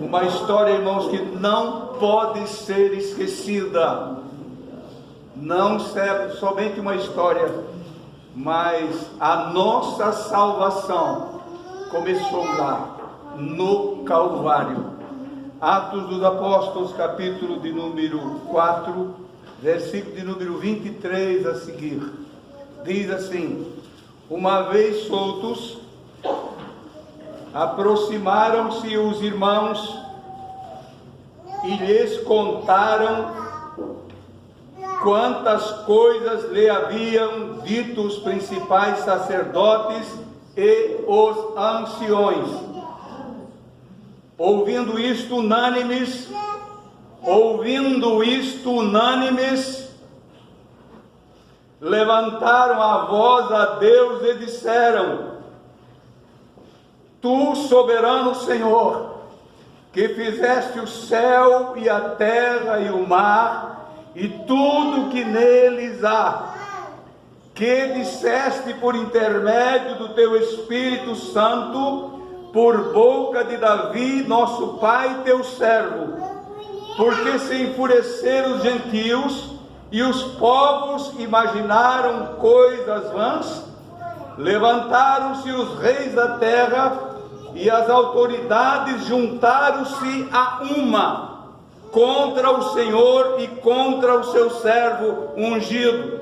Uma história, irmãos, que não pode ser esquecida. Não serve somente uma história, mas a nossa salvação começou lá, no Calvário. Atos dos Apóstolos, capítulo de número 4, versículo de número 23 a seguir. Diz assim: uma vez soltos, aproximaram-se os irmãos e lhes contaram quantas coisas lhe haviam dito os principais sacerdotes e os anciões. Ouvindo isto unânimes, levantaram a voz a Deus e disseram: Tu, soberano Senhor, que fizeste o céu e a terra e o mar e tudo que neles há, que disseste por intermédio do teu Espírito Santo, por boca de Davi, nosso pai, teu servo, porque se enfureceram os gentios e os povos imaginaram coisas vãs, levantaram-se os reis da terra e as autoridades juntaram-se a uma contra o Senhor e contra o seu servo ungido,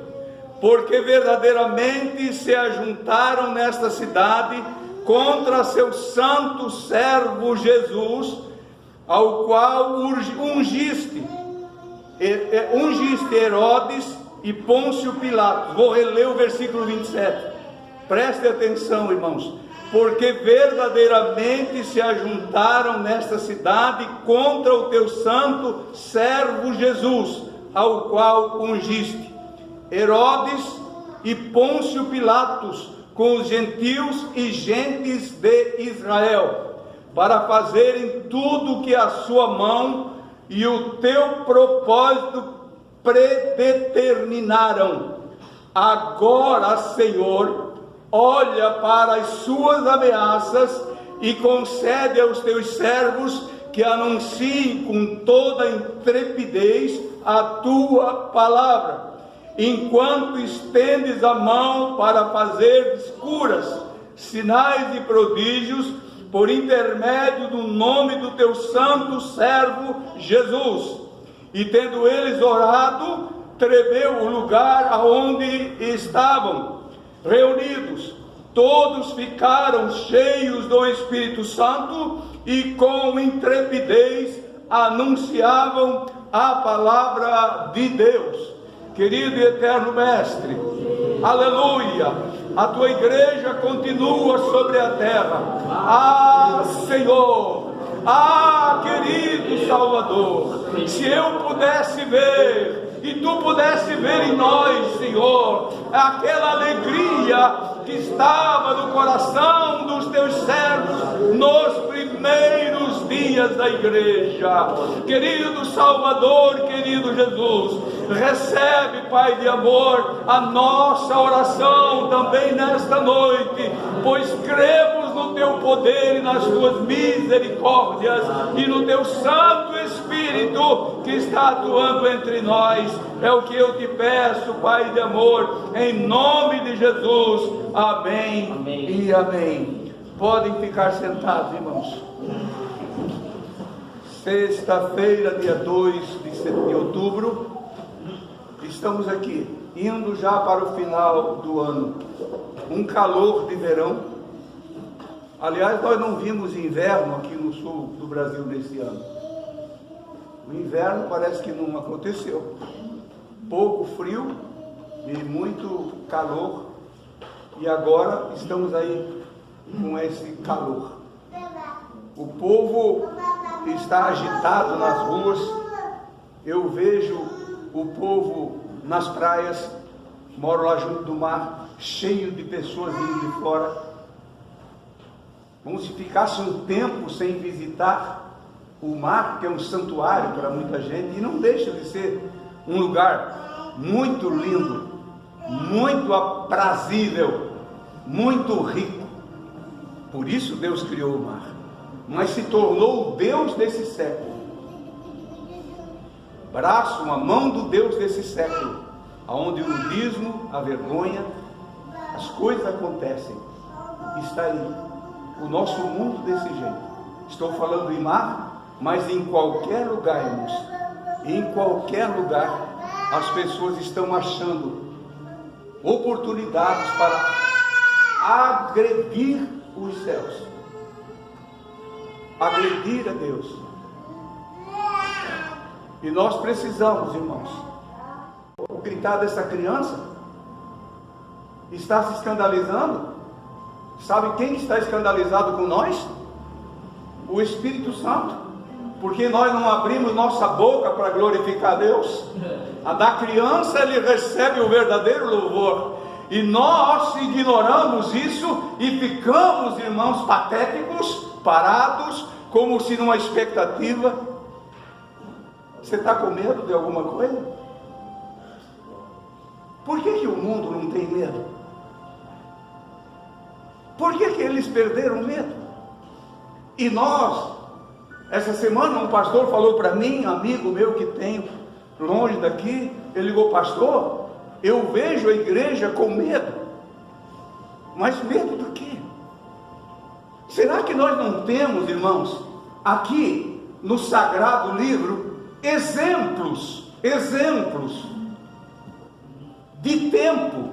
porque verdadeiramente se ajuntaram nesta cidade contra seu santo servo Jesus, ao qual ungiste Herodes e Pôncio Pilatos. Vou reler o versículo 27. Preste atenção, irmãos. Porque verdadeiramente se ajuntaram nesta cidade contra o teu santo servo Jesus, ao qual ungiste Herodes e Pôncio Pilatos, com os gentios e gentes de Israel, para fazerem tudo que a sua mão e o teu propósito predeterminaram. Agora, Senhor, olha para as suas ameaças e concede aos teus servos que anunciem com toda intrepidez a tua palavra, enquanto estendes a mão para fazer curas, sinais e prodígios, por intermédio do nome do teu santo servo Jesus. E tendo eles orado, tremeu o lugar aonde estavam reunidos. Todos ficaram cheios do Espírito Santo e com intrepidez anunciavam a palavra de Deus. Querido e eterno Mestre, aleluia, a tua igreja continua sobre a terra. Ah, Senhor, ah, querido Salvador, se eu pudesse ver e tu pudesse ver em nós, Senhor, aquela alegria que estava no coração dos teus servos nos primeiros dias da igreja. Querido Salvador, querido Jesus, recebe, Pai de amor, a nossa oração também nesta noite, pois cremos no teu poder e nas tuas misericórdias e no teu Santo Espírito que está atuando entre nós. É o que eu te peço, Pai de amor, em nome de Jesus. Amém, amém. E amém. Podem ficar sentados, irmãos. Sexta-feira, dia 2 de outubro, estamos aqui, indo já para o final do ano. Um calor de verão. Aliás, nós não vimos inverno aqui no sul do Brasil nesse ano. O inverno parece que não aconteceu. Pouco frio e muito calor. E agora estamos aí com esse calor. O povo está agitado nas ruas. Eu vejo o povo nas praias, moro lá junto do mar, cheio de pessoas vindo de fora, como se ficasse um tempo sem visitar o mar, que é um santuário para muita gente, e não deixa de ser um lugar muito lindo, muito aprazível, muito rico. Por isso Deus criou o mar, mas se tornou o Deus desse século, braço, uma mão do Deus desse século, aonde o nudismo, a vergonha, as coisas acontecem. Está aí o nosso mundo desse jeito. Estou falando em mar, mas em qualquer lugar, irmãos, em qualquer lugar as pessoas estão achando oportunidades para agredir os céus, agredir a Deus. E nós precisamos, irmãos, o gritar dessa criança está se escandalizando. Sabe quem está escandalizado com nós? O Espírito Santo, porque nós não abrimos nossa boca para glorificar a Deus. A da criança ele recebe o verdadeiro louvor, e nós ignoramos isso e ficamos, irmãos, patéticos, parados, como se numa expectativa. Você está com medo de alguma coisa? Por que o mundo não tem medo? Por que eles perderam medo? E nós, essa semana um pastor falou para mim, amigo meu que tenho longe daqui, ele ligou: pastor, eu vejo a igreja com medo. Mas medo do quê? Será que nós não temos, irmãos, aqui no sagrado livro, exemplos de tempo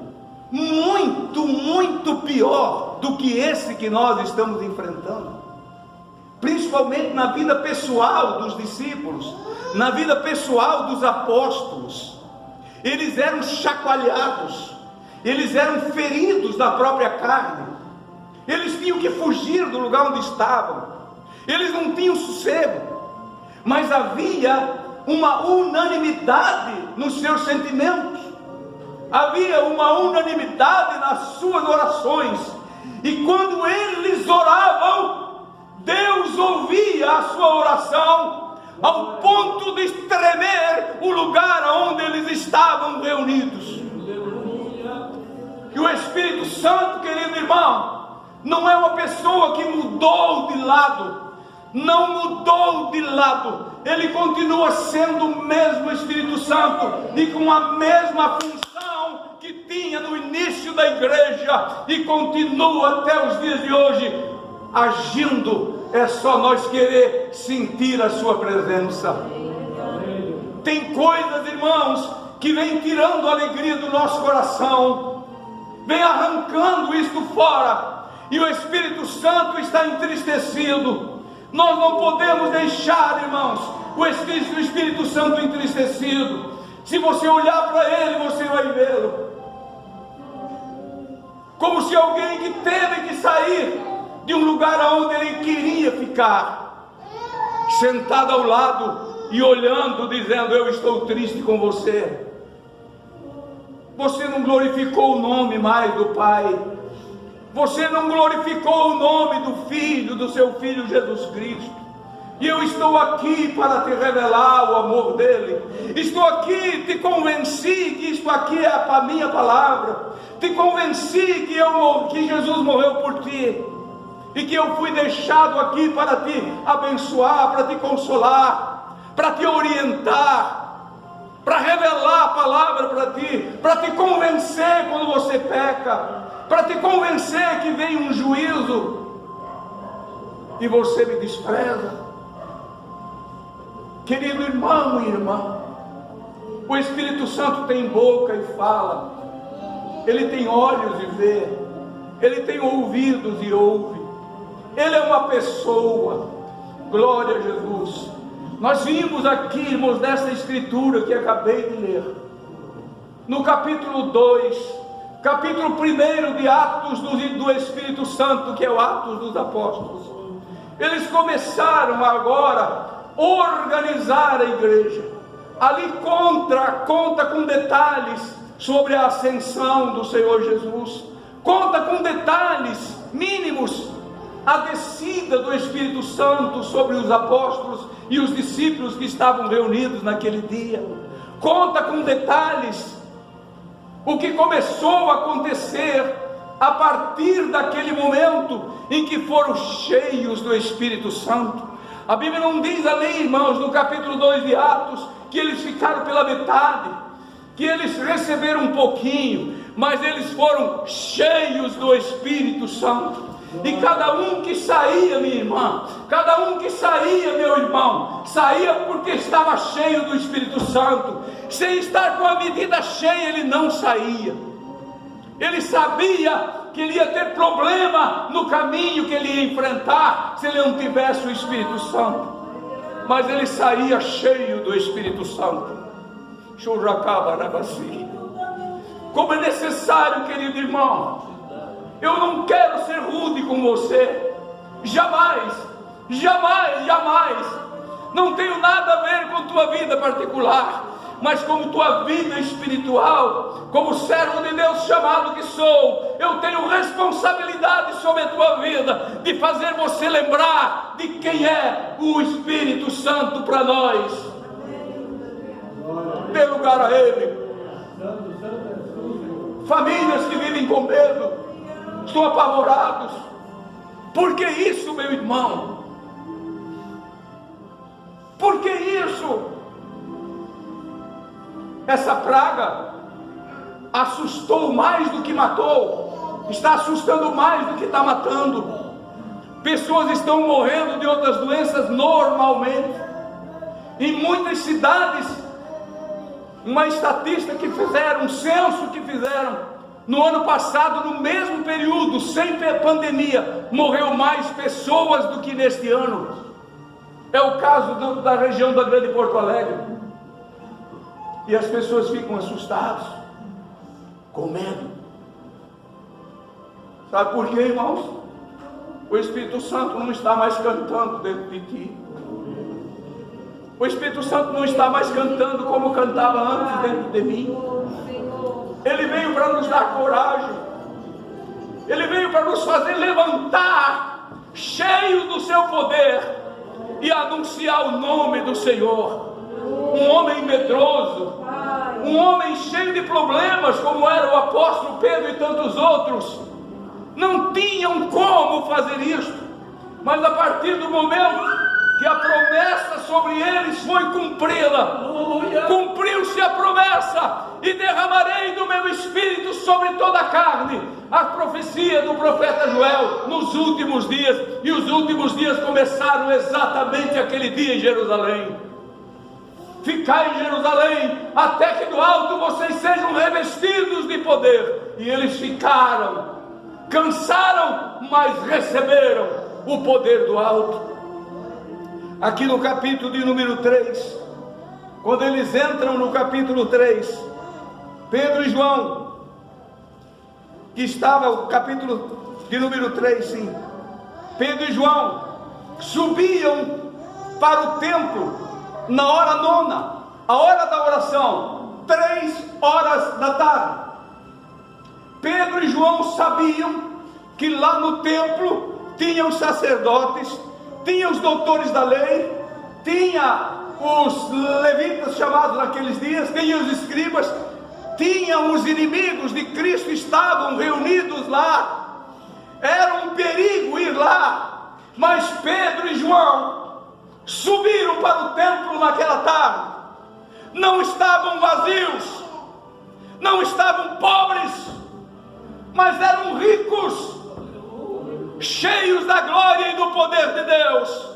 muito pior do que esse que nós estamos enfrentando, principalmente na vida pessoal dos discípulos, na vida pessoal dos apóstolos. Eles eram chacoalhados, eles eram feridos da própria carne, eles tinham que fugir do lugar onde estavam, eles não tinham sossego, mas havia uma unanimidade nos seus sentimentos, havia uma unanimidade nas suas orações, e quando eles oravam, Deus ouvia a sua oração, ao ponto de tremer o lugar onde eles estavam reunidos. E o Espírito Santo, querido irmão, não é uma pessoa que mudou de lado, não mudou de lado, ele continua sendo o mesmo Espírito Santo e com a mesma função que tinha no início da igreja, e continua até os dias de hoje agindo. É só nós querer sentir a sua presença. Tem coisas, irmãos, que vem tirando a alegria do nosso coração, vem arrancando isto fora, e o Espírito Santo está entristecido. Nós não podemos deixar, irmãos, o Espírito Santo entristecido. Se você olhar para ele, você vai vê-lo como se alguém que teve que sair de um lugar onde ele queria ficar, sentado ao lado e olhando, dizendo: eu estou triste com você. Você não glorificou o nome mais do Pai, você não glorificou o nome do Filho, do seu Filho Jesus Cristo. E eu estou aqui para te revelar o amor dele. Estou aqui, te convenci que isto aqui é a minha palavra. Te convenci que Jesus morreu por ti, e que eu fui deixado aqui para te abençoar, para te consolar, para te orientar, para revelar a palavra para ti, para te convencer quando você peca, para te convencer que vem um juízo e você me despreza. Querido irmão e irmã, o Espírito Santo tem boca e fala, ele tem olhos e vê, ele tem ouvidos e ouve, ele é uma pessoa. Glória a Jesus. Nós vimos aqui, irmãos, nessa escritura que acabei de ler, no capítulo 2, capítulo 1 de Atos do Espírito Santo, que é o Atos dos Apóstolos. Eles começaram agora organizar a igreja. Ali conta com detalhes sobre a ascensão do Senhor Jesus, conta com detalhes mínimos a descida do Espírito Santo sobre os apóstolos e os discípulos que estavam reunidos naquele dia, conta com detalhes o que começou a acontecer a partir daquele momento em que foram cheios do Espírito Santo. A Bíblia não diz ali, irmãos, no capítulo 2 de Atos, que eles ficaram pela metade, que eles receberam um pouquinho, mas eles foram cheios do Espírito Santo. E cada um que saía, minha irmã, cada um que saía, meu irmão, saía porque estava cheio do Espírito Santo. Sem estar com a medida cheia, ele não saía. Ele sabia que ele ia ter problema no caminho que ele ia enfrentar se ele não tivesse o Espírito Santo, mas ele saía cheio do Espírito Santo. Como é necessário, querido irmão, eu não quero ser rude com você, jamais, jamais, jamais. Não tenho nada a ver com tua vida particular, mas como tua vida espiritual, como servo de Deus chamado que sou, eu tenho responsabilidade sobre a tua vida, de fazer você lembrar de quem é o Espírito Santo para nós. Dê lugar a Ele. Famílias que vivem com medo, estão apavorados. Por que isso, meu irmão? Por que isso? Essa praga assustou mais do que matou, está assustando mais do que está matando. Pessoas estão morrendo de outras doenças normalmente. Em muitas cidades, uma estatística que fizeram, um censo que fizeram, no ano passado, no mesmo período, sem pandemia, morreu mais pessoas do que neste ano. É o caso da região da Grande Porto Alegre. E as pessoas ficam assustadas, com medo. Sabe por quê, irmãos? O Espírito Santo não está mais cantando dentro de ti. O Espírito Santo não está mais cantando como cantava antes dentro de mim. Ele veio para nos dar coragem. Ele veio para nos fazer levantar, cheio do seu poder, e anunciar o nome do Senhor. Um homem medroso, um homem cheio de problemas, como era o apóstolo Pedro e tantos outros, não tinham como fazer isto, mas a partir do momento que a promessa sobre eles foi cumprida, cumpriu-se a promessa, e derramarei do meu Espírito sobre toda a carne, a profecia do profeta Joel, nos últimos dias. E os últimos dias começaram exatamente aquele dia em Jerusalém. Ficai em Jerusalém, até que do alto vocês sejam revestidos de poder. E eles ficaram, cansaram, mas receberam o poder do alto. aqui no capítulo de número 3, quando eles entram no capítulo 3, Pedro e João, que estava o capítulo de número 3, sim, Pedro e João subiam para o templo na hora nona, a hora da oração, 3 horas da tarde. Pedro e João sabiam que lá no templo tinha os sacerdotes, tinha os doutores da lei, tinha os levitas chamados naqueles dias, tinha os escribas, tinha os inimigos de Cristo, estavam reunidos lá. Era um perigo ir lá, mas Pedro e João subiram para o templo naquela tarde. Não estavam vazios, não estavam pobres, mas eram ricos, cheios da glória e do poder de Deus.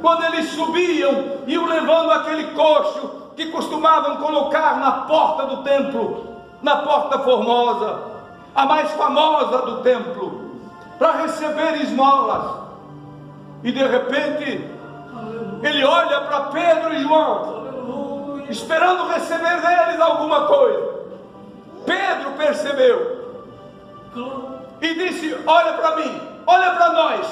Quando eles subiam, iam levando aquele coxo que costumavam colocar na porta do templo, na porta formosa, a mais famosa do templo, para receber esmolas. E de repente ele olha para Pedro e João, esperando receber deles alguma coisa. Pedro percebeu e disse: olha para mim, olha para nós,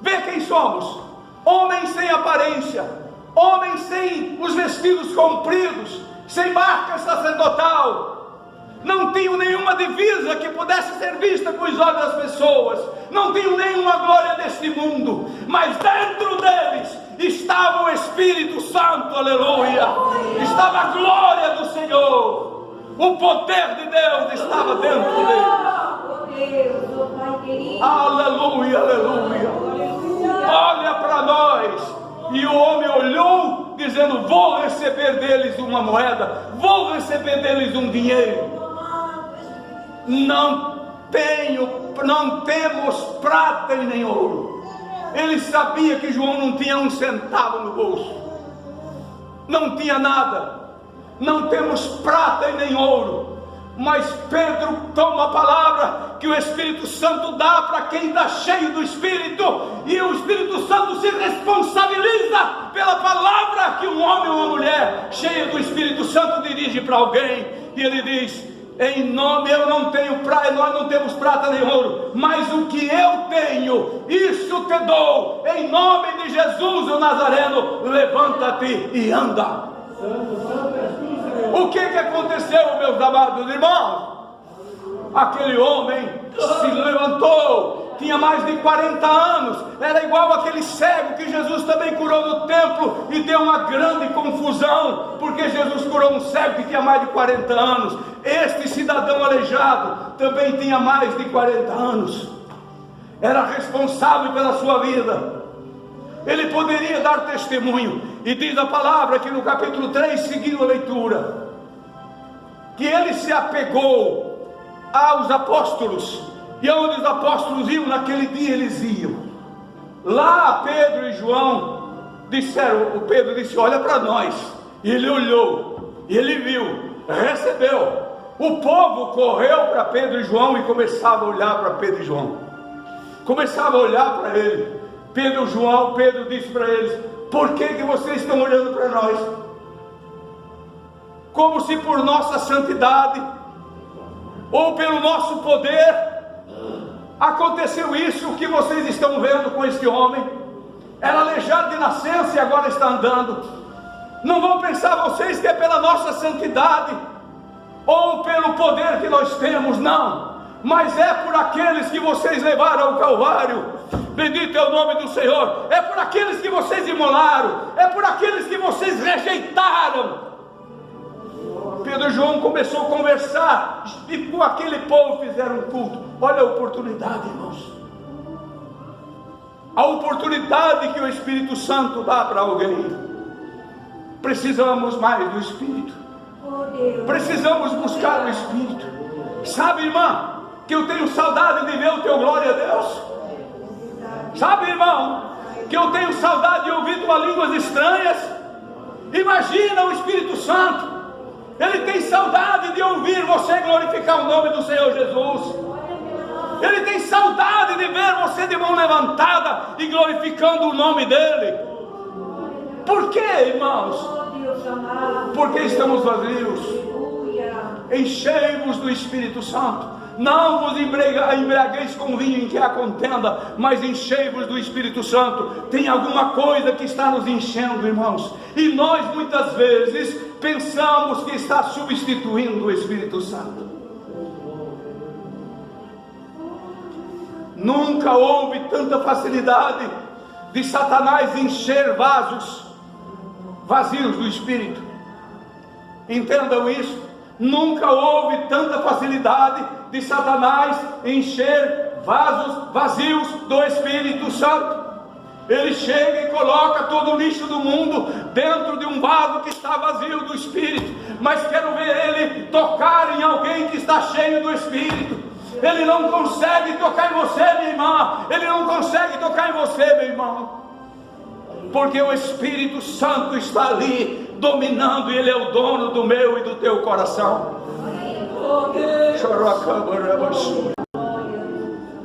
vê quem somos. Homens sem aparência, homens sem os vestidos compridos, sem marca sacerdotal, não tinham nenhuma divisa que pudesse ser vista com os olhos das pessoas, não tinham nenhuma glória deste mundo, mas dentro deles estava o Espírito Santo, aleluia, estava a glória do Senhor, o poder de Deus estava dentro deles. Aleluia, aleluia. Olha para nós. E o homem olhou, dizendo: vou receber deles uma moeda, vou receber deles um dinheiro. Não temos prata e nem ouro. Ele sabia que João não tinha um centavo no bolso, não tinha nada. Não temos prata e nem ouro. Mas Pedro toma a palavra que o Espírito Santo dá para quem está cheio do Espírito, e o Espírito Santo se responsabiliza pela palavra que um homem ou uma mulher cheia do Espírito Santo dirige para alguém. E ele diz: em nome, eu não tenho prata, nós não temos prata nem ouro, mas o que eu tenho, isso te dou. Em nome de Jesus o Nazareno, levanta-te e anda. O que aconteceu, meus amados irmãos? Aquele homem se levantou, tinha mais de 40 anos, era igual aquele cego que Jesus também curou no templo, e deu uma grande confusão, porque Jesus curou um cego que tinha mais de 40 anos. Este cidadão aleijado também tinha mais de 40 anos, era responsável pela sua vida, ele poderia dar testemunho. E diz a palavra que no capítulo 3, seguindo a leitura, que ele se apegou aos apóstolos, e onde os apóstolos iam, naquele dia eles iam. Lá Pedro e João disseram, o Pedro disse: olha para nós. E ele olhou, e ele viu, recebeu. O povo correu para Pedro e João e começava a olhar para Pedro e João, começava a olhar para ele. Pedro disse para eles: por que vocês estão olhando para nós? Como se por nossa santidade ou pelo nosso poder aconteceu isso que vocês estão vendo com este homem. Era aleijado de nascença e agora está andando. Não vão pensar vocês que é pela nossa santidade ou pelo poder que nós temos, não, mas é por aqueles que vocês levaram ao Calvário. Bendito é o nome do Senhor. É por aqueles que vocês imolaram, é por aqueles que vocês rejeitaram. Pedro e João começou a conversar, e com aquele povo fizeram um culto. Olha a oportunidade, irmãos, a oportunidade que o Espírito Santo dá para alguém. Precisamos mais do Espírito, precisamos buscar o Espírito. Sabe, irmã, que eu tenho saudade de ver o teu glória a Deus. Sabe, irmão, que eu tenho saudade de ouvir tua línguas estranhas. Imagina o Espírito Santo, ele tem saudade de ouvir você glorificar o nome do Senhor Jesus. Ele tem saudade de ver você de mão levantada e glorificando o nome dEle. Por quê, irmãos? Porque estamos vazios. Enchei-vos do Espírito Santo. Não vos embriagueis com vinho em que há contenda, mas enchei-vos do Espírito Santo. Tem alguma coisa que está nos enchendo, irmãos, e nós muitas vezes pensamos que está substituindo o Espírito Santo. Nunca houve tanta facilidade de Satanás encher vasos vazios do Espírito. Entendam isso. Nunca houve tanta facilidade de Satanás encher vasos vazios do Espírito Santo. Ele chega e coloca todo o lixo do mundo dentro de um vaso que está vazio do Espírito. Mas quero ver ele tocar em alguém que está cheio do Espírito. Ele não consegue tocar em você, minha irmã. Ele não consegue tocar em você, meu irmão, porque o Espírito Santo está ali dominando, e Ele é o dono do meu e do teu coração.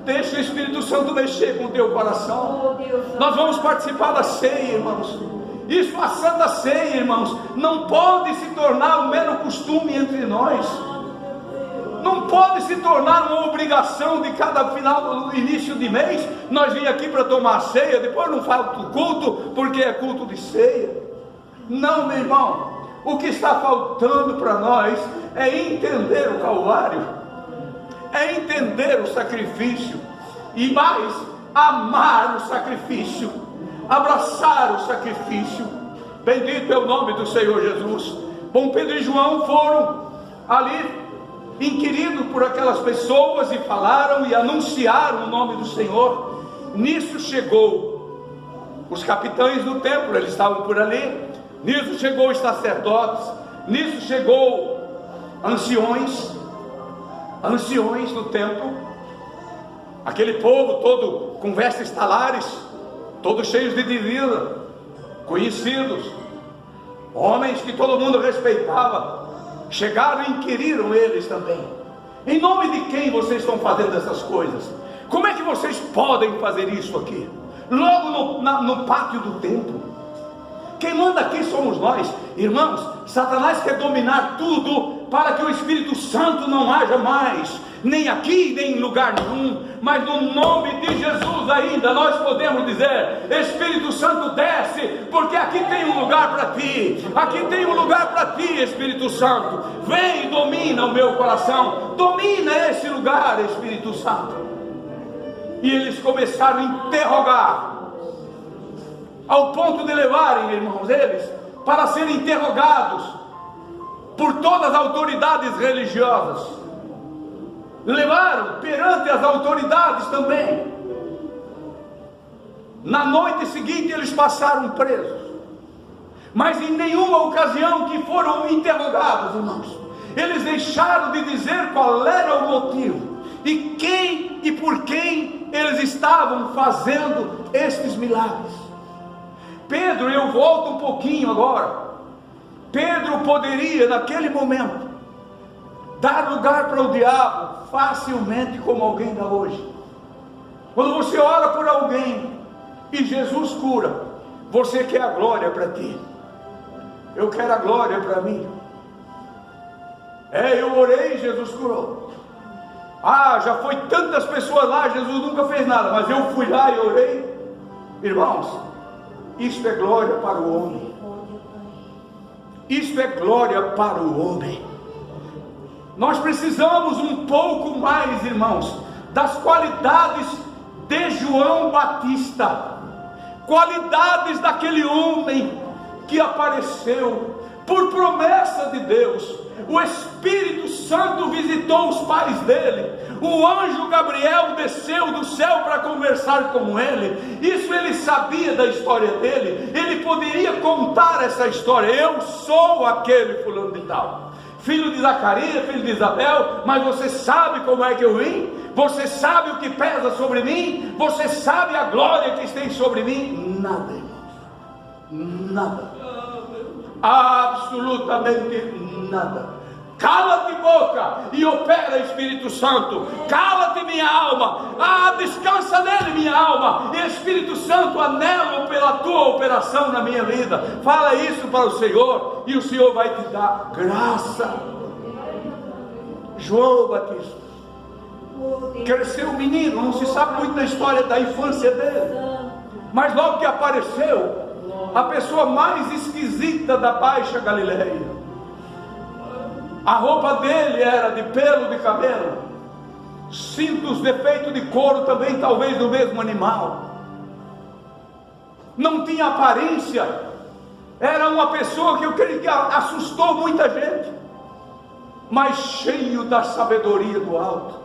Deixa o Espírito Santo mexer com o teu coração. Nós vamos participar da ceia, irmãos. Isso, a Santa Ceia, irmãos, não pode se tornar um mero costume entre nós. Não pode se tornar uma obrigação de cada final, início de mês, nós vim aqui para tomar a ceia, depois não falta o culto, porque é culto de ceia. Não, meu irmão, o que está faltando para nós é entender o Calvário, é entender o sacrifício, e mais, amar o sacrifício, abraçar o sacrifício. Bendito é o nome do Senhor Jesus. Bom, Pedro e João foram ali inquiridos por aquelas pessoas, e falaram e anunciaram o nome do Senhor. Nisso chegou os capitães do templo, eles estavam por ali. Nisso chegou os sacerdotes, nisso chegou anciões do templo, aquele povo todo com vestes talares, todos cheios de divisa, conhecidos, homens que todo mundo respeitava. Chegaram e inquiriram eles também: em nome de quem vocês estão fazendo essas coisas? Como é que vocês podem fazer isso aqui? Logo no pátio do templo. Quem manda aqui somos nós. Irmãos, Satanás quer dominar tudo para que o Espírito Santo não haja mais, nem aqui, nem em lugar nenhum. Mas no nome de Jesus ainda nós podemos dizer: Espírito Santo, desce, porque aqui tem um lugar para ti. Aqui tem um lugar para ti, Espírito Santo. Vem e domina o meu coração. Domina esse lugar, Espírito Santo. E eles começaram a interrogar, ao ponto de levarem, irmãos, eles para serem interrogados por todas as autoridades religiosas. Levaram perante as autoridades também. Na noite seguinte eles passaram presos, mas em nenhuma ocasião que foram interrogados, irmãos, eles deixaram de dizer qual era o motivo e quem e por quem eles estavam fazendo estes milagres. Pedro, eu volto um pouquinho agora. Pedro poderia naquele momento dar lugar para o diabo facilmente, como alguém dá hoje. Quando você ora por alguém e Jesus cura, você quer a glória para ti. Eu quero a glória para mim. Eu orei e Jesus curou. Já foi tantas pessoas lá, Jesus nunca fez nada, mas eu fui lá e orei. Irmãos, isto é glória para o homem. Isto é glória para o homem. Nós precisamos um pouco mais, irmãos, das qualidades de João Batista, qualidades daquele homem que apareceu por promessa de Deus. O Espírito Santo visitou os pais dele, o anjo Gabriel desceu do céu para conversar com ele. Isso ele sabia da história dele, ele poderia contar essa história: eu sou aquele fulano de tal, filho de Zacarias, filho de Isabel. Mas você sabe como é que eu vim? Você sabe o que pesa sobre mim? Você sabe a glória que tem sobre mim? Nada, irmãos, nada, absolutamente nada. Cala-te, boca, e opera, Espírito Santo. Cala-te, minha alma. Descansa nele, minha alma. E Espírito Santo, anelo pela tua operação na minha vida. Fala isso para o Senhor, e o Senhor vai te dar graça. João Batista cresceu menino, não se sabe muito da história da infância dele, mas logo que apareceu, a pessoa mais esquisita da Baixa Galileia. A roupa dele era de pelo de camelo, cintos de peito de couro, também talvez do mesmo animal. Não tinha aparência, era uma pessoa que eu creio que assustou muita gente, mas cheio da sabedoria do alto.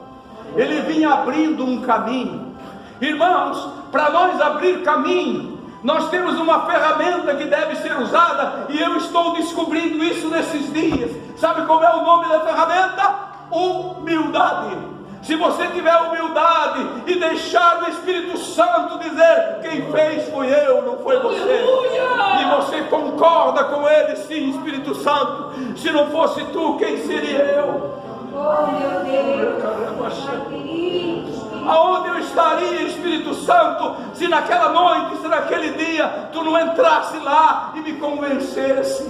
Ele vinha abrindo um caminho. Irmãos, para nós abrir caminho, nós temos uma ferramenta que deve ser usada, e eu estou descobrindo isso nesses dias. Sabe como é o nome da ferramenta? Humildade. Se você tiver humildade e deixar o Espírito Santo dizer: quem fez foi eu, não foi você. Aleluia! E você concorda com ele: sim, Espírito Santo, se não fosse tu, quem seria eu? Oh, meu Deus! Aonde eu estaria, Espírito Santo, se naquela noite, se naquele dia, tu não entrasse lá e me convencesse,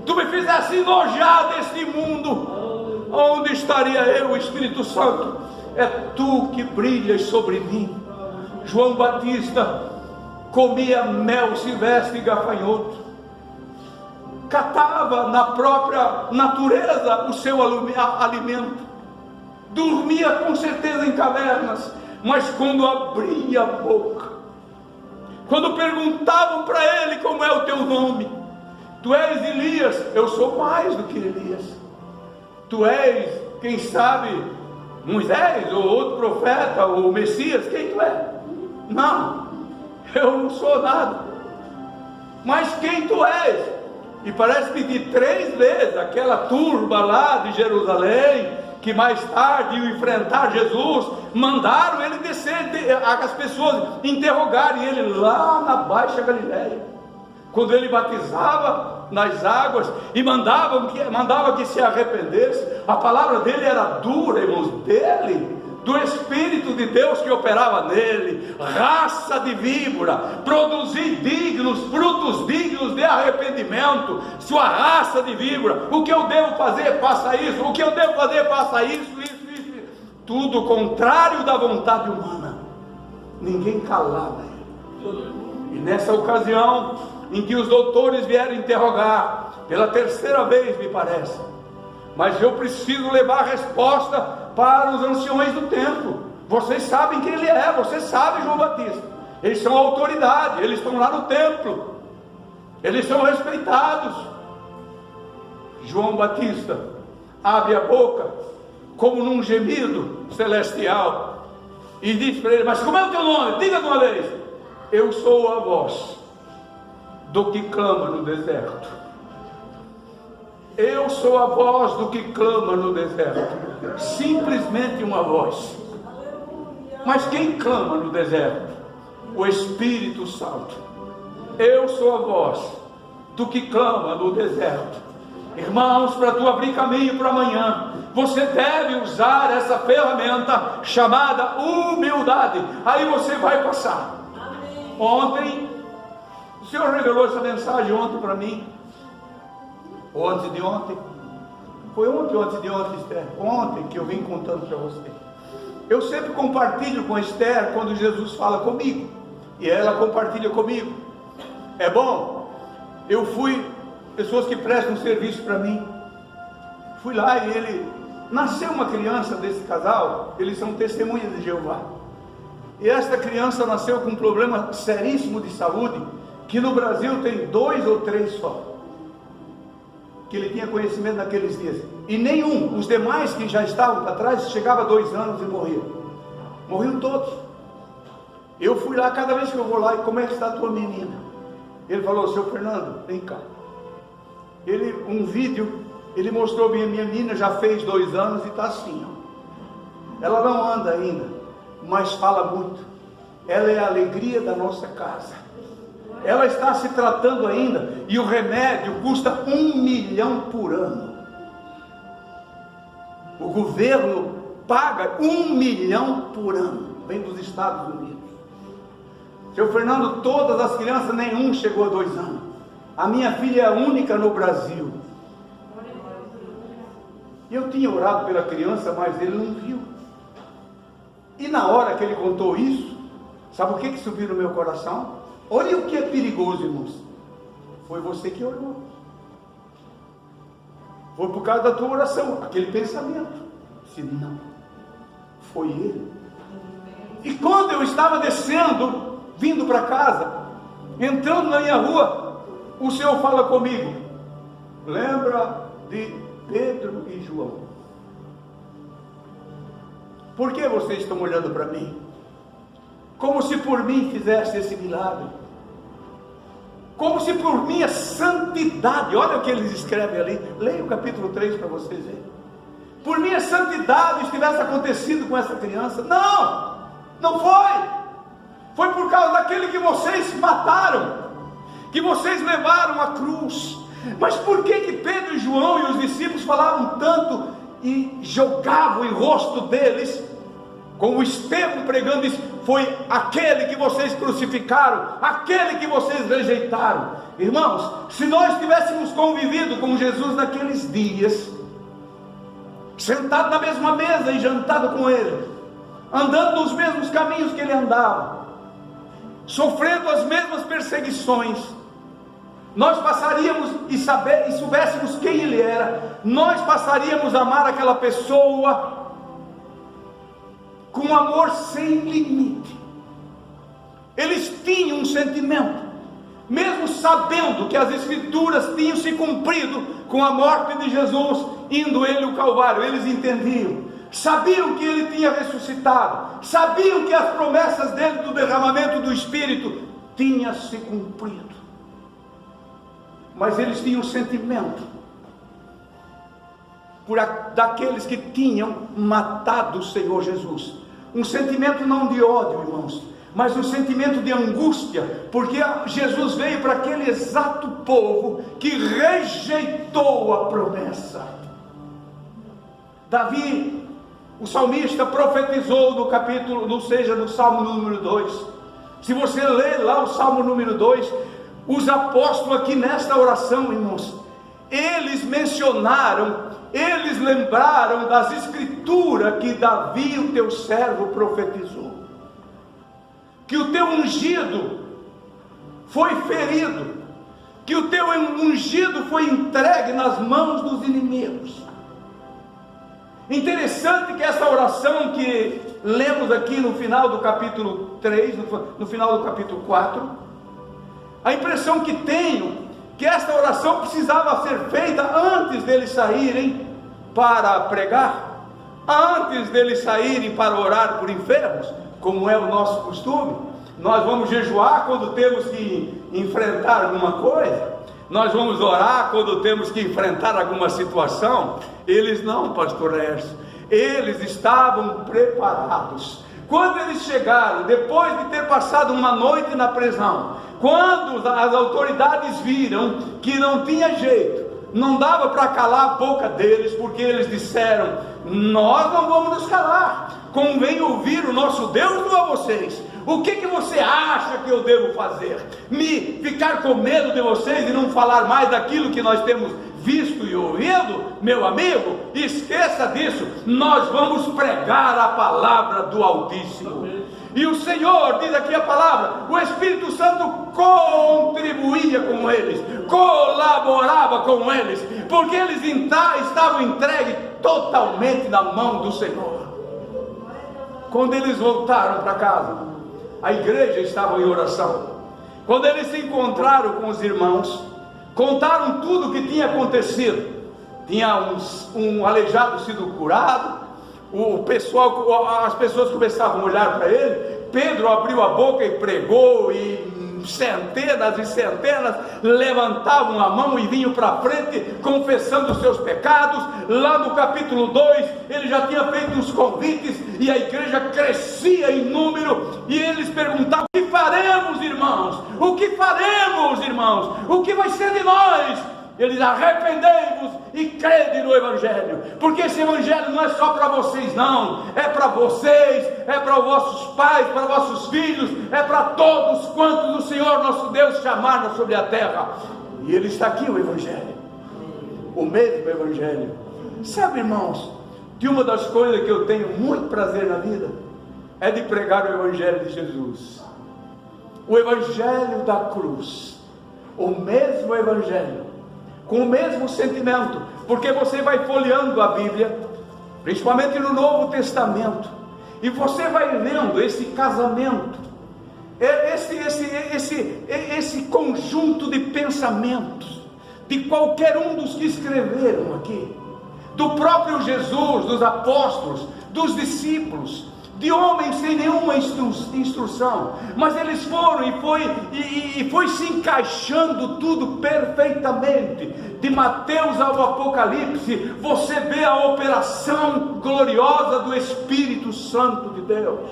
tu me fizesse enojar deste mundo? Onde estaria eu, Espírito Santo? É tu que brilhas sobre mim. João Batista comia mel silvestre e gafanhoto, catava na própria natureza o seu alimento, dormia com certeza em cavernas, mas quando abria a boca, quando perguntavam para ele: como é o teu nome? Tu és Elias? Eu sou mais do que Elias. Tu és, quem sabe, Moisés, ou outro profeta, ou Messias? Quem tu é? Não, eu não sou nada. Mas quem tu és? E parece que de 3 vezes aquela turba lá de Jerusalém, que mais tarde iam enfrentar Jesus, mandaram ele descer, as pessoas interrogarem ele lá na Baixa Galileia, quando ele batizava nas águas e mandava que se arrependesse. A palavra dele era dura, irmãos, dele, do Espírito de Deus que operava nele, raça de víbora, produzir frutos dignos de arrependimento. Sua raça de víbora, o que eu devo fazer? Faça isso. O que eu devo fazer? Faça isso. Tudo contrário da vontade humana. Ninguém calava ele. E nessa ocasião em que os doutores vieram interrogar, pela 3ª vez me parece, mas eu preciso levar a resposta para os anciões do templo. Vocês sabem quem ele é, vocês sabem, João Batista, eles são autoridade, eles estão lá no templo, eles são respeitados. João Batista abre a boca como num gemido celestial e diz para ele: mas como é o teu nome? Diga de uma vez. Eu sou a voz do que clama no deserto. Eu sou a voz do que clama no deserto. Simplesmente uma voz. Mas quem clama no deserto? O Espírito Santo. Eu sou a voz do que clama no deserto. Irmãos, para tu abrir caminho para amanhã, você deve usar essa ferramenta chamada humildade. Aí você vai passar. Ontem, o Senhor revelou essa mensagem ontem para mim, ou antes de ontem, foi ontem ou antes de ontem, Esther? Ontem que eu vim contando para você. Eu sempre compartilho com a Esther quando Jesus fala comigo, e ela compartilha comigo. É bom. Eu fui, pessoas que prestam serviço para mim, fui lá e nasceu uma criança desse casal, eles são testemunhas de Jeová. E esta criança nasceu com um problema seríssimo de saúde, que no Brasil tem 2 ou 3 só, que ele tinha conhecimento naqueles dias, e nenhum, os demais que já estavam para trás, chegava a 2 anos e morriam todos. Eu fui lá, cada vez que eu vou lá: e como é que está a tua menina? Ele falou: seu Fernando, vem cá. Um vídeo, ele mostrou: minha menina já fez 2 anos e está assim, ó. Ela não anda ainda, mas fala muito. Ela é a alegria da nossa casa. Ela está se tratando ainda, e o remédio custa 1 milhão por ano. governo paga 1 milhão por ano, vem dos Estados Unidos. Seu Fernando, todas as crianças, nenhum chegou a 2 anos. A minha filha é a única no Brasil. E eu tinha orado pela criança, mas ele não viu. E na hora que ele contou isso, sabe o que subiu no meu coração? Olha o que é perigoso, irmãos. Foi você que orou. Foi por causa da tua oração, aquele pensamento. Se não, foi ele. E quando eu estava descendo, vindo para casa, entrando na minha rua, o Senhor fala comigo: lembra de Pedro e João. Por que vocês estão olhando para mim? Como se por mim fizesse esse milagre. Como se por minha santidade, olha o que eles escrevem ali, leia o capítulo 3 para vocês verem. Por minha santidade estivesse acontecido com essa criança. Não, não foi. Foi por causa daquele que vocês mataram, que vocês levaram à cruz. Mas por que Pedro e João e os discípulos falavam tanto e jogavam em rosto deles, como Estevão pregando isso? Foi aquele que vocês crucificaram, aquele que vocês rejeitaram. Irmãos, se nós tivéssemos convivido com Jesus naqueles dias, sentado na mesma mesa e jantado com ele, andando nos mesmos caminhos que ele andava, sofrendo as mesmas perseguições, nós passaríamos e soubéssemos quem ele era, nós passaríamos a amar aquela pessoa com amor sem limite. Eles tinham um sentimento, mesmo sabendo que as escrituras tinham se cumprido com a morte de Jesus, indo ele ao Calvário, eles entendiam, sabiam que ele tinha ressuscitado, sabiam que as promessas dele do derramamento do Espírito tinham se cumprido, mas eles tinham um sentimento daqueles que tinham matado o Senhor Jesus, um sentimento não de ódio, irmãos, mas um sentimento de angústia, porque Jesus veio para aquele exato povo que rejeitou a promessa. Davi, o salmista, profetizou no Salmo número 2. Se você ler lá o Salmo número 2, os apóstolos aqui nesta oração, irmãos, eles lembraram das escrituras que Davi, o teu servo, profetizou, que o teu ungido foi ferido, que o teu ungido foi entregue nas mãos dos inimigos. Interessante que essa oração que lemos aqui no final do capítulo 3, no final do capítulo 4, a impressão que tenho, que esta oração precisava ser feita antes deles saírem para pregar, antes deles saírem para orar por enfermos, como é o nosso costume. Nós vamos jejuar quando temos que enfrentar alguma coisa, nós vamos orar quando temos que enfrentar alguma situação. Eles não, pastor Hércio, eles estavam preparados. Quando eles chegaram, depois de ter passado uma noite na prisão, quando as autoridades viram que não tinha jeito, não dava para calar a boca deles, porque eles disseram: nós não vamos nos calar, convém ouvir o nosso Deus ou a vocês. O que você acha que eu devo fazer? Ficar com medo de vocês e não falar mais daquilo que nós temos visto e ouvido? Meu amigo, esqueça disso. Nós vamos pregar a palavra do Altíssimo. E o Senhor, diz aqui a palavra, o Espírito Santo contribuía com eles, colaborava com eles, porque eles estavam entregues totalmente na mão do Senhor. Quando eles voltaram para casa, a igreja estava em oração. Quando eles se encontraram com os irmãos, contaram tudo o que tinha acontecido. Tinha um aleijado sido curado, as pessoas começavam a olhar para ele. Pedro abriu a boca e pregou, e centenas e centenas levantavam a mão e vinham para frente confessando os seus pecados. Lá no capítulo 2 ele já tinha feito os convites e a igreja crescia em número, e eles perguntavam: o que faremos, irmãos? O que faremos, irmãos? O que vai ser de nós? Ele diz: arrependei-vos e crede no Evangelho, porque esse Evangelho não é só para vocês não, é para vocês, é para os vossos pais, para vossos filhos, é para todos quantos o Senhor nosso Deus chamar sobre a terra. E Ele está aqui, o Evangelho, o mesmo Evangelho. Sabe, irmãos, que uma das coisas que eu tenho muito prazer na vida é de pregar o Evangelho de Jesus, o Evangelho da cruz, o mesmo Evangelho, com o mesmo sentimento, porque você vai folheando a Bíblia, principalmente no Novo Testamento, e você vai vendo esse casamento, esse conjunto de pensamentos, de qualquer um dos que escreveram aqui, do próprio Jesus, dos apóstolos, dos discípulos, de homens sem nenhuma instrução, mas eles foram e foi se encaixando tudo perfeitamente. De Mateus ao Apocalipse, você vê a operação gloriosa do Espírito Santo de Deus.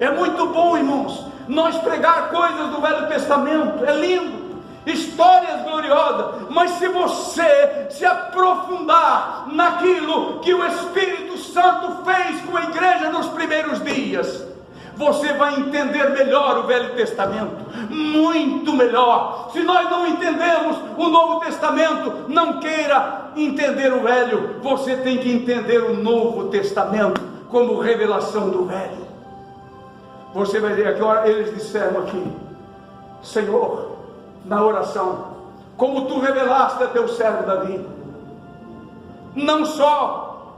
É muito bom, irmãos, nós pregar coisas do Velho Testamento, é lindo, histórias gloriosas, mas se você se aprofundar naquilo que o Espírito Santo fez com a igreja nos primeiros dias, você vai entender melhor o Velho Testamento, muito melhor. Se nós não entendemos o Novo Testamento, não queira entender o Velho, você tem que entender o Novo Testamento como revelação do Velho. Você vai ver aqui, eles disseram aqui: Senhor, na oração, como tu revelaste a teu servo Davi, não só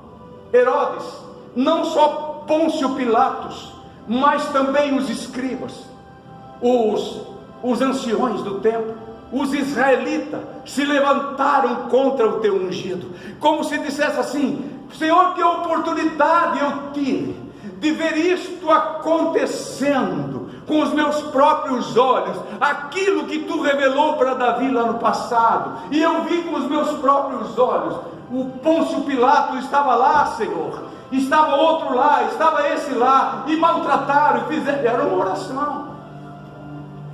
Herodes, não só Pôncio Pilatos, mas também os escribas, os anciões do templo, os israelitas se levantaram contra o teu ungido, como se dissesse assim: Senhor, que oportunidade eu tive de ver isto acontecendo com os meus próprios olhos, aquilo que tu revelou para Davi lá no passado, e eu vi com os meus próprios olhos. O Pôncio Pilatos estava lá, Senhor, estava outro lá, estava esse lá, e maltrataram, fizeram, era uma oração,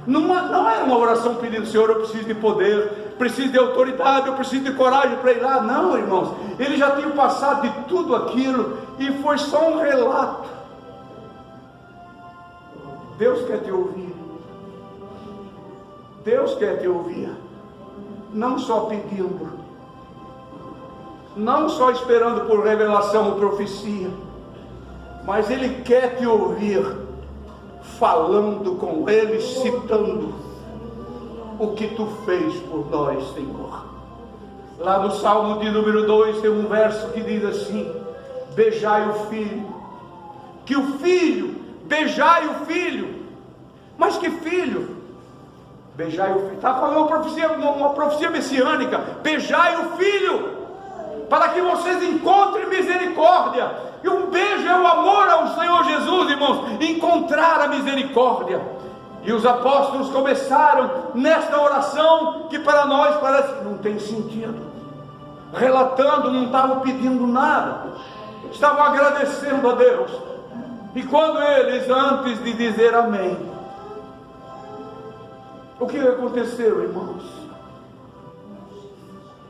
não era uma oração pedindo: Senhor, eu preciso de poder, preciso de autoridade, eu preciso de coragem para ir lá. Não, irmãos, eles já tinham passado de tudo aquilo, e foi só um relato. Deus quer te ouvir, Deus quer te ouvir, não só pedindo, não só esperando por revelação ou profecia, mas Ele quer te ouvir falando com Ele, citando o que tu fez por nós, Senhor. Lá no Salmo de número 2 tem um verso que diz assim: beijai o filho, que o filho, beijai o filho. Mas que filho? Beijai o filho, está falando uma profecia messiânica. Beijai o filho, para que vocês encontrem misericórdia. E um beijo é o amor ao Senhor Jesus, irmãos, encontrar a misericórdia. E os apóstolos começaram nesta oração, que para nós parece que não tem sentido, relatando, não estavam pedindo nada, estavam agradecendo a Deus. E quando eles, antes de dizer amém, o que aconteceu, irmãos?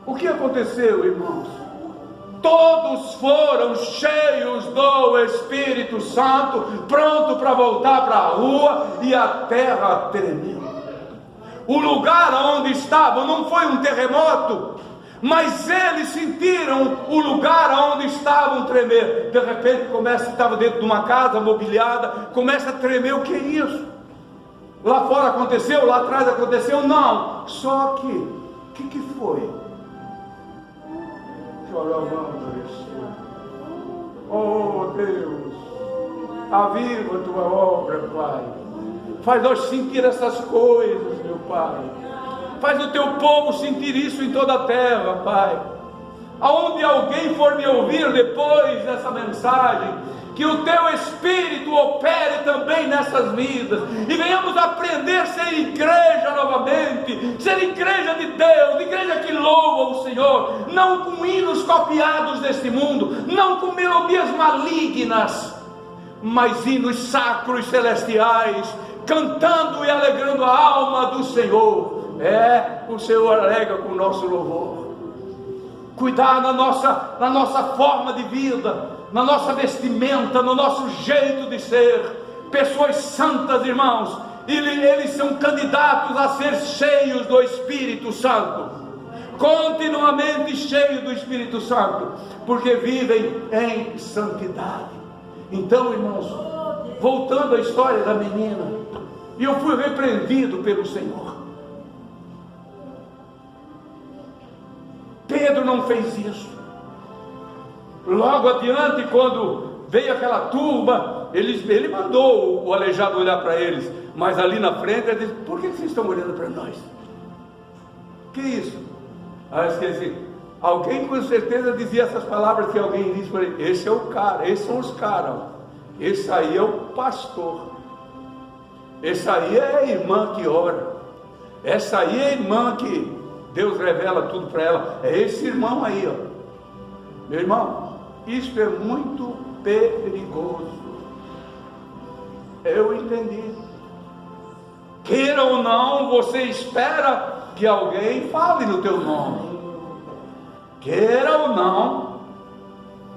O que aconteceu, irmãos? Todos foram cheios do Espírito Santo, pronto para voltar para a rua, e a terra tremeu. O lugar onde estavam não foi um terremoto, mas eles sentiram o lugar onde estavam tremer. De repente estava dentro de uma casa mobiliada, começa a tremer. O que é isso? Lá fora aconteceu, lá atrás aconteceu? Não, só aqui. O que foi? Oh Deus, aviva a tua obra, Pai. Faz nós sentir essas coisas, meu Pai. Faz o teu povo sentir isso em toda a terra, Pai. Aonde alguém for me ouvir depois dessa mensagem, que o teu Espírito opere também nessas vidas, e venhamos aprender a ser igreja novamente, ser igreja de Deus, igreja que louva o Senhor, não com hinos copiados deste mundo, não com melodias malignas, mas hinos sacros celestiais, cantando e alegrando a alma do Senhor. o Senhor alega com o nosso louvor. Cuidar na nossa forma de vida, na nossa vestimenta, no nosso jeito de ser. Pessoas santas, irmãos, eles são candidatos a ser cheios do Espírito Santo, continuamente cheios do Espírito Santo, porque vivem em santidade. Então, irmãos, voltando à história da menina, e eu fui repreendido pelo Senhor. Pedro não fez isso. Logo adiante, quando veio aquela turma, ele mandou o aleijado olhar para eles, mas ali na frente ele disse: por que vocês estão olhando para nós? Que isso? Esqueci. Alguém com certeza dizia essas palavras que alguém disse para ele: esse é o cara, esses são os caras, esse aí é o pastor, esse aí é a irmã que ora, essa aí é a irmã que Deus revela tudo para ela, é esse irmão aí, Meu irmão, isso é muito perigoso. Eu entendi. Queira ou não, você espera que alguém fale no teu nome. Queira ou não,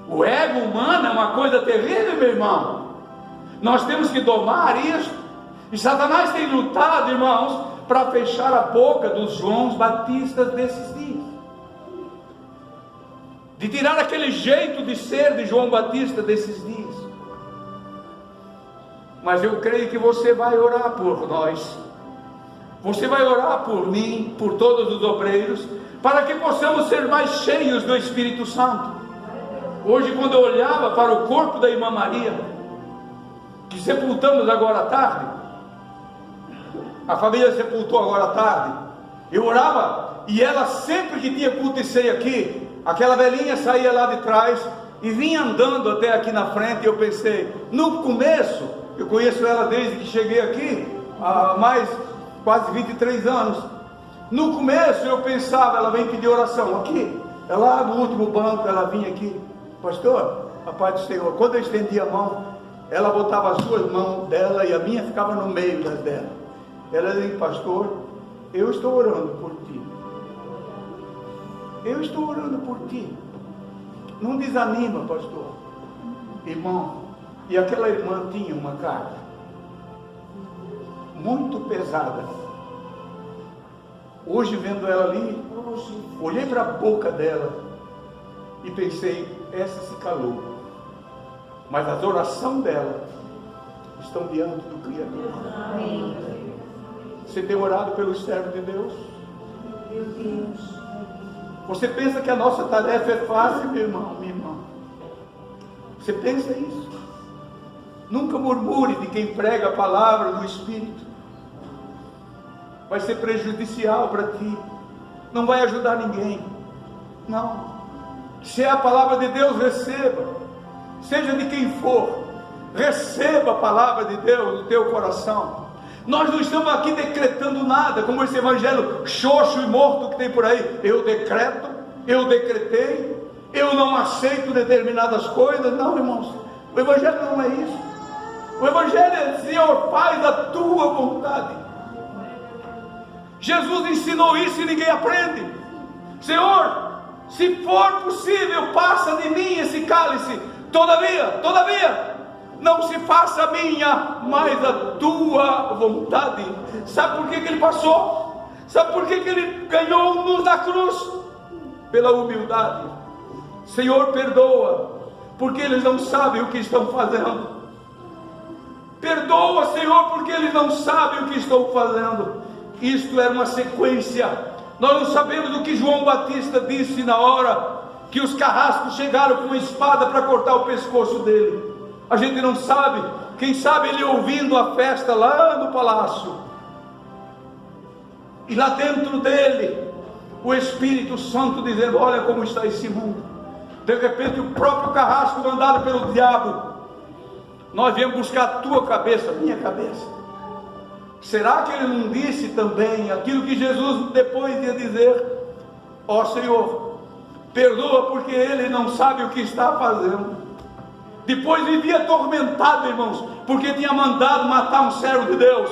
o ego humano é uma coisa terrível, meu irmão. Nós temos que domar isso. E Satanás tem lutado, irmãos, para fechar a boca dos Joãos Batistas desses dias, de tirar aquele jeito de ser de João Batista desses dias. Mas eu creio que você vai orar por nós, você vai orar por mim, por todos os obreiros, para que possamos ser mais cheios do Espírito Santo. Hoje, quando eu olhava para o corpo da irmã Maria, que sepultamos agora à tarde, a família sepultou agora à tarde, eu orava, e ela sempre que tinha culto e ceia aqui, aquela velhinha saía lá de trás e vinha andando até aqui na frente. E eu pensei, no começo, eu conheço ela desde que cheguei aqui, há mais quase 23 anos. No começo eu pensava, ela vem pedir oração aqui, lá no último banco ela vinha aqui: pastor, a paz do Senhor. Quando eu estendia a mão, ela botava as duas mãos dela e a minha ficava no meio das dela. Ela dizia: pastor, eu estou orando por ti, eu estou orando por ti, não desanima, pastor. Irmão, e aquela irmã tinha uma carga muito pesada. Hoje, vendo ela ali, olhei para a boca dela e pensei: essa se calou, mas as orações dela estão diante do Criador. Amém. Você tem orado pelos servos de Deus? Meu Deus. Você pensa que a nossa tarefa é fácil, meu irmão, minha irmã? Você pensa isso? Nunca murmure de quem prega a palavra do Espírito. Vai ser prejudicial para ti, não vai ajudar ninguém. Não. Se é a palavra de Deus, receba, seja de quem for, receba a palavra de Deus no teu coração. Nós não estamos aqui decretando nada, como esse evangelho xoxo e morto que tem por aí. Eu decreto, eu decretei, eu não aceito determinadas coisas. Não, irmãos, o evangelho não é isso. O evangelho é: Senhor, faz a tua vontade. Jesus ensinou isso e ninguém aprende. Senhor, se for possível, passa de mim esse cálice, todavia, não se faça a minha, mas a tua vontade. Sabe por que ele passou? Sabe por que ele ganhou na cruz? Pela humildade. Senhor, perdoa, porque eles não sabem o que estão fazendo. Perdoa, Senhor, porque eles não sabem o que estão fazendo. Isto era uma sequência. Nós não sabemos o que João Batista disse na hora que os carrascos chegaram com uma espada para cortar o pescoço dele. A gente não sabe. Quem sabe ele ouvindo a festa lá no palácio, e lá dentro dele o Espírito Santo dizendo: olha como está esse mundo. De repente o próprio carrasco, mandado pelo diabo: nós viemos buscar a tua cabeça, minha cabeça. Será que ele não disse também aquilo que Jesus depois ia dizer? Ó Senhor, perdoa porque ele não sabe o que está fazendo. Depois vivia atormentado, irmãos, porque tinha mandado matar um servo de Deus.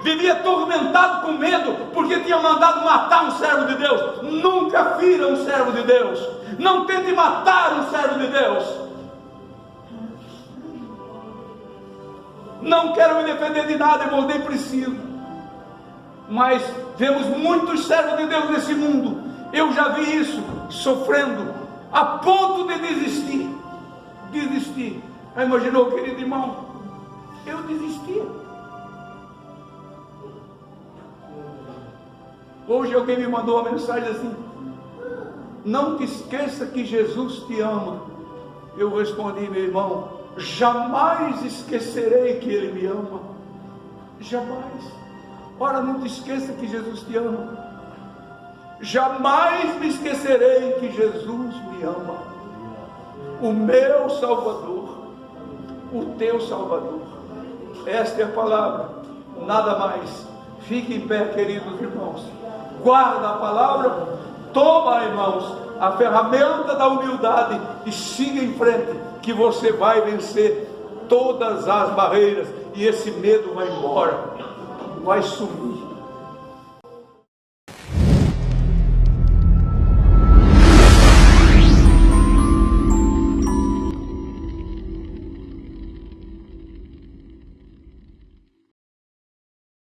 vivia atormentado com medo, porque tinha mandado matar um servo de Deus. Nunca fira um servo de Deus, não tente matar um servo de Deus. Não quero me defender de nada, irmão, nem preciso, mas vemos muitos servos de Deus nesse mundo. Eu já vi isso, sofrendo, a ponto de desistir. Já imaginou, querido irmão? Eu desisti. Hoje alguém me mandou uma mensagem assim: não te esqueça que Jesus te ama. Eu respondi: meu irmão, jamais esquecerei que Ele me ama. Jamais. Ora, não te esqueça que Jesus te ama. Jamais me esquecerei que Jesus me ama. O meu Salvador, o teu Salvador. Esta é a palavra, nada mais. Fique em pé, queridos irmãos. Guarda a palavra, toma, irmãos, a ferramenta da humildade e siga em frente, que você vai vencer todas as barreiras e esse medo vai embora, vai sumir.